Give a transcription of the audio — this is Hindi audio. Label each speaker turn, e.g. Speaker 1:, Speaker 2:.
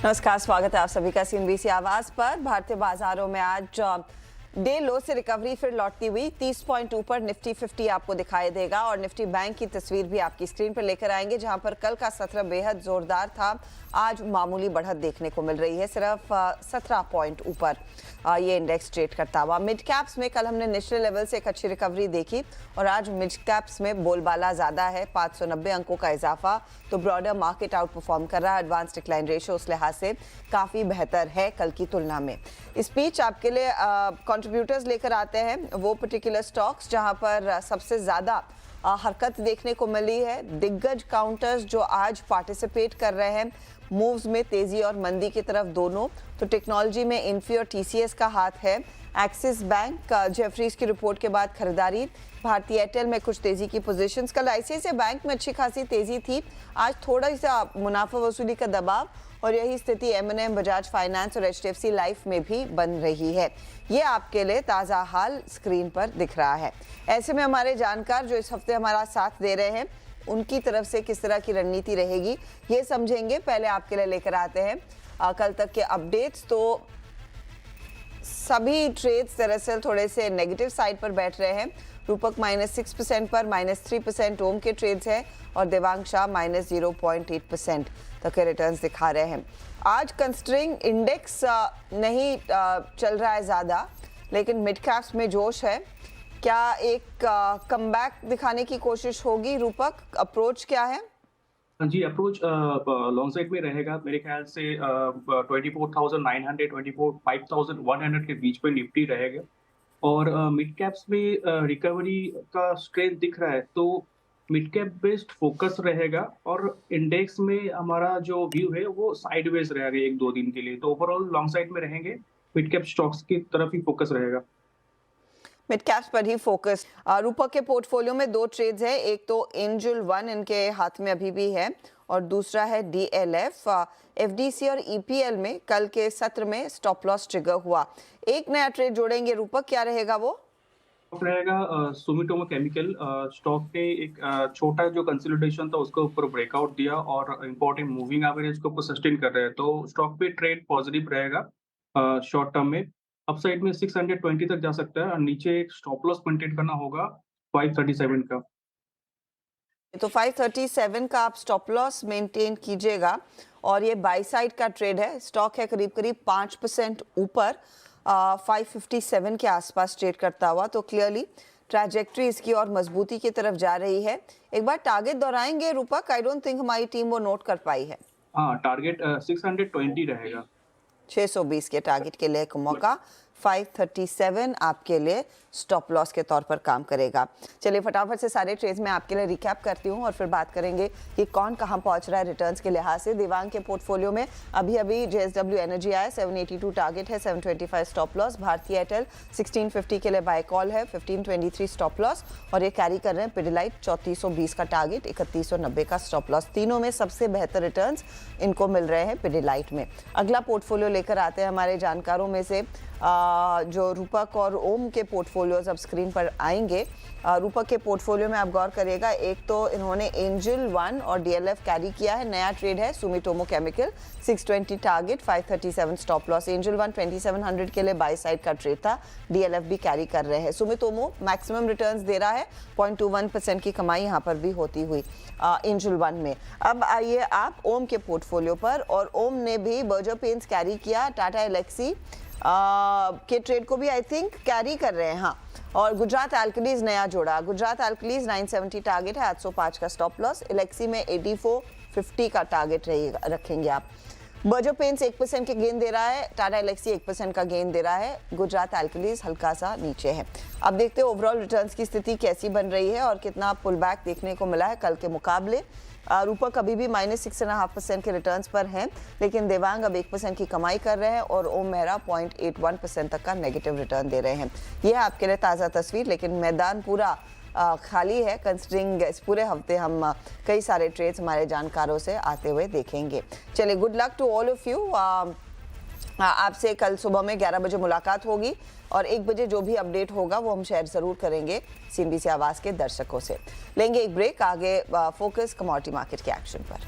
Speaker 1: नमस्कार, स्वागत है आप सभी का सीएनबीसी आवाज पर। भारतीय बाजारों में आज डे लो से रिकवरी फिर लौटती हुई 30 पॉइंट ऊपर निफ्टी 50 आपको दिखाई देगा और निफ्टी बैंक की तस्वीर भी आपकी स्क्रीन पर लेकर आएंगे, जहां पर कल का सत्र बेहद जोरदार था। आज मामूली बढ़त देखने को मिल रही है, सिर्फ 17 पॉइंट ऊपर ये इंडेक्स ट्रेड करता हुआ। मिड कैप्स में कल हमने निचले लेवल से एक अच्छी रिकवरी देखी और आज मिड कैप्स में बोलबाला ज्यादा है, 590 अंकों का इजाफा। तो ब्रॉडर मार्केट आउट परफॉर्म कर रहा है। एडवांस डिक्लाइन रेशियो उस लिहाज से काफी बेहतर है कल की तुलना में। स्पीच आपके लिए कंट्रीब्यूटर्स लेकर आते हैं वो पर्टिकुलर स्टॉक्स जहां पर सबसे ज्यादा हरकत देखने को मिली है। दिग्गज काउंटर्स जो आज पार्टिसिपेट कर रहे हैं मूव्स में, तेजी और मंदी की तरफ दोनों। तो टेक्नोलॉजी में इन्फी और टीसीएस का हाथ है। एक्सिस बैंक जेफरीज की रिपोर्ट के बाद खरीदारी। भारतीय एयरटेल में कुछ तेजी की पोजीशंस। कल आईसीआईसीआई बैंक में अच्छी खासी तेजी थी, आज थोड़ा सा मुनाफा वसूली का दबाव और यही स्थिति एम&एम, बजाज फाइनेंस और एचडीएफसी लाइफ में भी बन रही है। ये आपके लिए ताज़ा हाल स्क्रीन पर दिख रहा है। ऐसे में हमारे जानकार जो इस हफ्ते हमारा साथ दे रहे हैं उनकी तरफ से किस तरह की रणनीति रहेगी ये समझेंगे। पहले आपके लिए लेकर आते हैं कल तक के अपडेट्स। तो सभी ट्रेड्स दरअसल थोड़े से नेगेटिव साइड पर बैठ रहे हैं। रूपक -6% पर, -3% ओम के ट्रेड्स हैं और देवांग शाह -0.8% तक के रिटर्न्स दिखा रहे हैं। आज कंस्ट्रिंग इंडेक्स नहीं चल रहा है ज़्यादा, लेकिन मिड कैप्स में जोश है। क्या एक कमबैक दिखाने की कोशिश होगी रूपक? अप्रोच क्या है?
Speaker 2: जी, अप्रोच लॉन्ग साइड में रहेगा मेरे ख्याल से 24,900 25,100 के बीच में निफ्टी रहेगा और मिड कैप्स में रिकवरी का स्ट्रेंथ दिख रहा है, तो मिड कैप बेस्ड फोकस रहेगा और इंडेक्स में हमारा जो व्यू है वो साइडवेज रहेगा 1-2 दिन के लिए। तो ओवरऑल लॉन्ग साइड में रहेंगे, मिड कैप स्टॉक्स की तरफ ही फोकस रहेगा।
Speaker 1: मिड कैप्स पर ही फोकस। रूपक के पोर्टफोलियो में दो ट्रेड्स है, एक तो एंजल 1 इनके हाथ में अभी भी है और दूसरा है डीएलएफ। एफडीसी और ईपीएल में कल के सत्र में स्टॉप लॉस ट्रिगर हुआ। एक नया ट्रेड जोड़ेंगे रूपक, क्या रहेगा वो?
Speaker 2: रहेगा सुमिटोमो केमिकल स्टॉक ने एक छोटा जो कंसोलिडेशन था उसके ऊपर ब्रेकआउट दिया और इंपॉर्टेंट मूविंग एवरेज के ऊपर सस्टेन कर रहे हैं, तो स्टॉक पे ट्रेड पॉजिटिव रहेगा शॉर्ट टर्म में। अपसाइड में 620 तक जा सकता है और नीचे एक स्टॉप लॉस मेंटेन करना होगा 537 का।
Speaker 1: तो 537 का आप स्टॉप लॉस मेंटेन कीजिएगा और ये बाई साइड का ट्रेड है। स्टॉक है करीब करीब 5% ऊपर 557 के आसपास ट्रेड करता हुआ। तो क्लियरली ट्रैजेक्टरी इसकी और मजबूती की तरफ जा रही है। एक बार टारगेट दोहराएंगे रूपक? आई डोंट थिंक हमारी टीम वो नोट कर पाई है।
Speaker 2: हाँ, टारगेट 620 रहेगा।
Speaker 1: 620 के टारगेट के लिए एक मौका। 537 आपके लिए स्टॉप लॉस के तौर पर काम करेगा। चलिए फटाफट से सारे ट्रेड्स में आपके लिए रिकैप करती हूँ और फिर बात करेंगे कि कौन कहाँ पहुँच रहा है रिटर्न्स के लिहाज से। दिवांग के पोर्टफोलियो में अभी अभी जेएसडब्ल्यू एनर्जी आया, 782 टारगेट है, 725 स्टॉप लॉस। भारतीय एयरटेल 1650 के लिए बाय कॉल है, 1523 स्टॉप लॉस और ये कैरी कर रहे हैं। पिडिलाइट 3420 का टारगेट, 3190 का स्टॉप लॉस। तीनों में सबसे बेहतर रिटर्न्स इनको मिल रहे हैं पिडिलाइट में। अगला पोर्टफोलियो लेकर आते हैं हमारे जानकारों में से जो रूपक और ओम के पोर्टफोलियोज अब स्क्रीन पर आएंगे। रूपक के पोर्टफोलियो में आप गौर करिएगा, एक तो इन्होंने एंजल 1 और डीएलएफ कैरी किया है। नया ट्रेड है Sumitomo chemical, 620 target, 537 stop loss. Angel 1 2700 के लिए बाई साइड का ट्रेड था, डीएलएफ भी कैरी कर रहे हैं। सुमिटोमो मैक्सिमम रिटर्न्स दे रहा है, 0.21% की कमाई यहाँ पर भी होती हुई एंजल 1 में। अब आइए आप ओम के पोर्टफोलियो पर, और ओम ने भी बर्जर पेंट्स कैरी किया, टाटा एलेक्सी के ट्रेड को भी आई थिंक कैरी कर रहे हैं। हाँ, और गुजरात एल्कलीज नया जोड़ा। गुजरात एल्कलीज 970 टारगेट है, 805 का स्टॉप लॉस। एलेक्सी में 8450 का टारगेट रखेंगे आप। बर्जर पेंट्स 1% के गेन दे रहा है, टाटा एलेक्सी 1% का गेन दे रहा है, गुजरात एल्कलीज हल्का सा नीचे है। अब देखते हैं ओवरऑल रिटर्न्स की स्थिति कैसी बन रही है और कितना पुल बैक देखने को मिला है कल के मुकाबले। रूपक अभी भी -6.5% के रिटर्न्स पर हैं, लेकिन देवांग अब 1% की कमाई कर रहे हैं और ओम मेहरा 0.81% तक का नेगेटिव रिटर्न दे रहे हैं। यह है आपके लिए ताज़ा तस्वीर, लेकिन मैदान पूरा खाली है कंसिडरिंग इस पूरे हफ्ते हम कई सारे ट्रेड्स हमारे जानकारों से आते हुए देखेंगे। चलिए, good luck to all of you. आपसे कल सुबह में 11 बजे मुलाकात होगी और 1 बजे जो भी अपडेट होगा वो हम शेयर जरूर करेंगे सीएनबीसी आवाज के दर्शकों से। लेंगे एक ब्रेक, आगे फोकस कमोडिटी मार्केट के एक्शन पर।